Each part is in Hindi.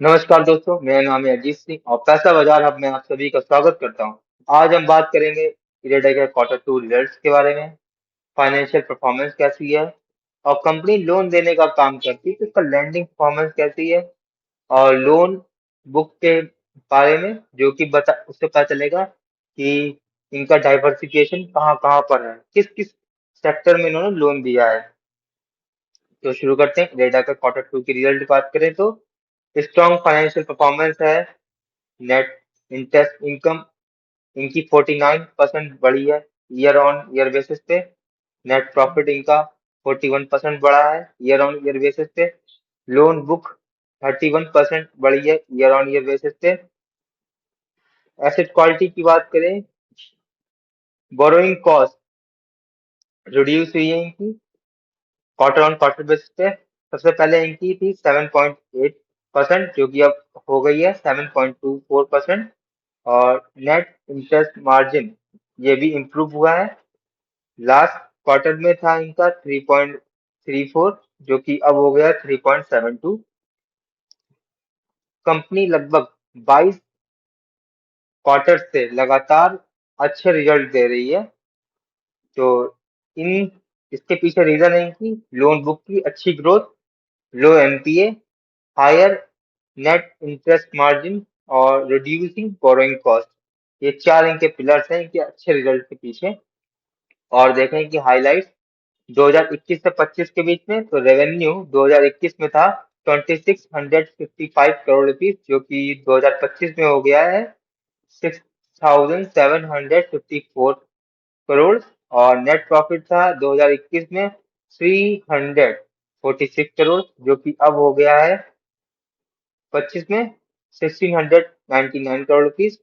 नमस्कार दोस्तों, मेरा नाम है अजीत सिंह और पैसा बाजार हब में आप सभी का स्वागत करता हूं। आज हम बात करेंगे इरेडा के क्वार्टर टू रिजल्ट्स के बारे में, फाइनेंशियल परफॉर्मेंस कैसी है और कंपनी लोन देने का काम करती है तो इसका लैंडिंग परफॉर्मेंस कैसी है और लोन बुक के बारे में जो कि बता उससे पता चलेगा कि इनका डाइवर्सिफिकेशन कहाँ कहाँ पर है, किस किस सेक्टर में इन्होंने लोन दिया है। तो शुरू करते हैं। इरेडा का क्वार्टर टू की रिजल्ट की बात करें तो स्ट्रॉन्ग फाइनेंशियल परफॉर्मेंस है। नेट इंटरेस्ट इनकम इनकी 49% बढ़ी है ईयर ऑन ईयर बेसिस पे। नेट प्रॉफिट इनका 41% बढ़ा है ईयर ऑन ईयर बेसिस पे। लोन बुक 31% बढ़ी है ईयर ऑन ईयर बेसिस पे। एसेट क्वालिटी की बात करें, बोरोइंग कॉस्ट रिड्यूस हुई है इनकी क्वार्टर ऑन क्वार्टर बेसिस पे। सबसे पहले इनकी थी 7.8% जो कि अब हो गई है 7.24%। और नेट इंटरेस्ट मार्जिन ये भी इम्प्रूव हुआ है। लास्ट क्वार्टर में था इनका 3.34 जो कि अब हो गया 3.72। कंपनी लगभग 22 क्वार्टर से लगातार अच्छे रिजल्ट दे रही है। तो इन इसके पीछे रीजन है कि लोन बुक की अच्छी growth, low NPA, higher net interest margin और रिड्यूसिंग बोरोइंग कॉस्ट। ये चार इनके पिलर्स हैं इनके अच्छे रिजल्ट के पीछे। और देखें कि हाईलाइट 2021 से 25 के बीच में तो रेवेन्यू 2021 में था 2655 करोड़ रुपीस जो कि 2025 में हो गया है 6754 करोड़। और नेट प्रॉफिट था 2021 में 346 करोड़ जो कि अब हो गया है 25 में 1699 करोड़ रुपीस।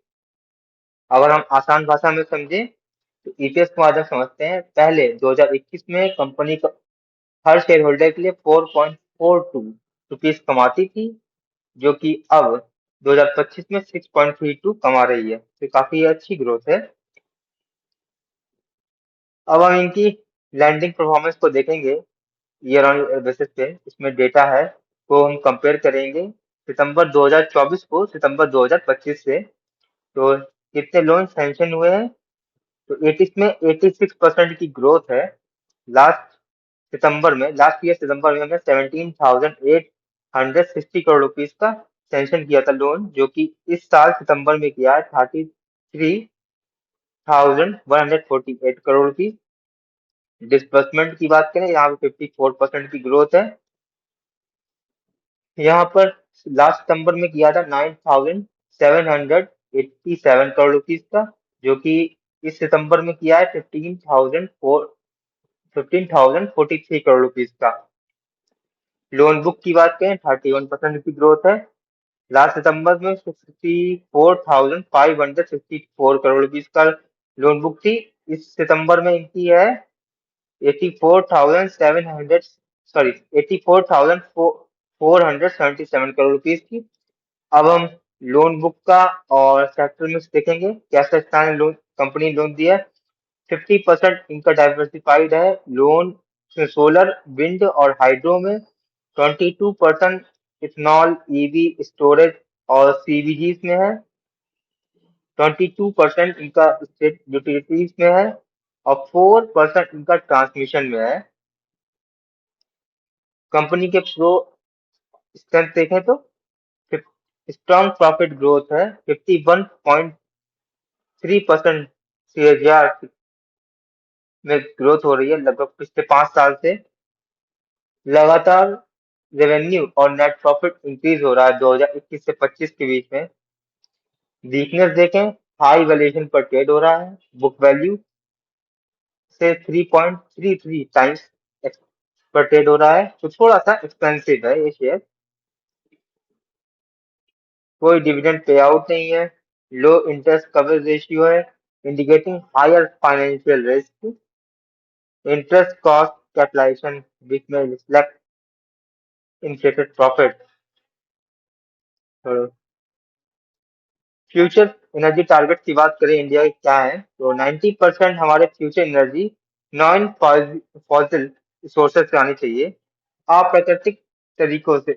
अगर हम आसान भाषा में समझें तो ईपीएस को आधा समझते हैं। पहले 2021 में कंपनी का हर शेयर होल्डर के लिए 4.42 रुपीस कमाती थी जो कि अब 2025 में 6.32 कमा रही है, तो काफी अच्छी ग्रोथ है। अब हम इनकी लैंडिंग परफॉर्मेंस को देखेंगे ईयर ऑन बेसिस पे। इसमें डेटा है को हम कंपेयर करेंगे सितंबर 2024 को सितंबर 2025 से। तो कितने लोन सैंक्शन हुए हैं तो 80 में 86% की ग्रोथ है। लास्ट ईयर सितंबर में हमने 17,860 करोड़ रुपीस का सैंक्शन किया था लोन जो कि इस साल सितंबर में किया है 33,148 करोड़ रुपीस। डिसबर्समेंट की बात करें यहाँ पे 54% की ग्रोथ है। यहाँ पर लास्ट सितंबर में किया था 9,787 करोड़ रुपीस का जो कि इस सितंबर में किया है 15,043 करोड़ रुपीस का। लोन बुक की बात करें 31% की ग्रोथ है। लास्ट सितंबर में 64,564 करोड़ रुपीस का लोन बुक थी। इस सितंबर में इनकी है 84,700 सॉरी 84,477 करोड़ रुपीस की। अब हम लोन बुक का और सेक्टर मिक्स देखेंगे कैसा स्थान लोन कंपनी लोन दिया है। 50% इनका डाइवर्सिफाइड है लोन सोलर, विंड और हाइड्रो में। 22% इथेनॉल, ईवी, स्टोरेज और सीबीजी में है। 22% इनका स्टेट यूटिलिटीज में है और 4% इनका ट्रांसमिशन में है। कंपनी के प्रो स्ट्रेंथ देखें तो स्ट्रॉन्ग प्रॉफिट ग्रोथ है। 51.3% सीएजीआर में ग्रोथ हो रही है लगभग पिछले 5 साल से। लगातार रेवेन्यू और नेट प्रॉफिट इंक्रीज हो रहा है 2021 से 25 के बीच में। वीकनेस देखें, हाई वैल्यूएशन पर ट्रेड हो रहा है। बुक वैल्यू से 3.33 टाइम्स पर ट्रेड हो रहा है तो थोड़ा सा एक्सपेंसिव है ये शेयर। कोई डिविडेंड पे आउट नहीं है। लो इंटरेस्ट कवरेज रेशियो है indicating higher financial risk. Interest cost capitalization which में reflect inflated profit. Future energy target की बात करें इंडिया के क्या है तो 90% हमारे future energy non fossil sources से आनी चाहिए। अप्राकृतिक तरीकों से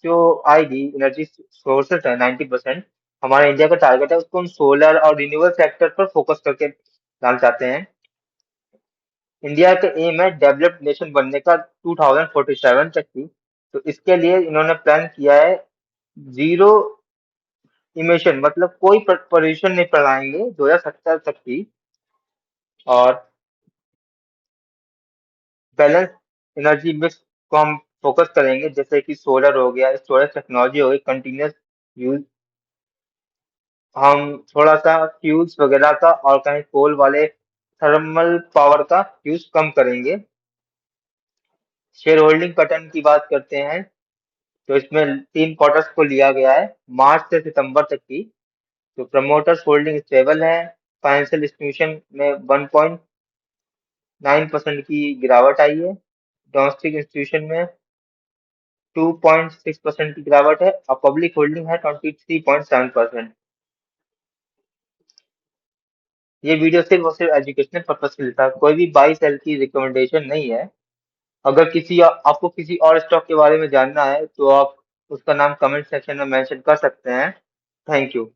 जो आएगी एनर्जी सोर्सेस है 90%, हमारा इंडिया का टारगेट है, उसको हम सोलर और रिन्यूएबल सेक्टर पर फोकस करके डालना चाहते हैं। इंडिया का एम है डेवलप्ड नेशन बनने का 2047 तक की। तो इसके लिए इन्होंने प्लान किया है जीरो इमिशन, मतलब कोई पोल्यूशन नहीं फैलाएंगे 2070 तक की। और बैलेंस एनर्जी मिक्स को हम फोकस करेंगे, जैसे कि सोलर हो गया, स्टोरेज टेक्नोलॉजी हो गई, कंटिन्यूस यूज। हम थोड़ा सा फ्यूल्स वगैरह का और कहीं कोल वाले थर्मल पावर का यूज कम करेंगे। शेयर होल्डिंग पैटर्न की बात करते हैं, तो इसमें 3 क्वार्टर्स को लिया गया है, मार्च से सितंबर तक की। तो प्रमोटर्स होल्डिंग स्टेबल है। फाइनेंशियल इंस्टीट्यूशन में 1.9% की गिरावट आई है। डोमेस्टिक इंस्टीट्यूशन में 2.6% की गिरावट है और पब्लिक होल्डिंग है 23.7%। ये वीडियो सिर्फ और सिर्फ एजुकेशनल पर्पज के लिए था, कोई भी बाई सेल की रिकमेंडेशन नहीं है। अगर आपको किसी और स्टॉक के बारे में जानना है तो आप उसका नाम कमेंट सेक्शन में मेंशन कर सकते हैं। Thank you.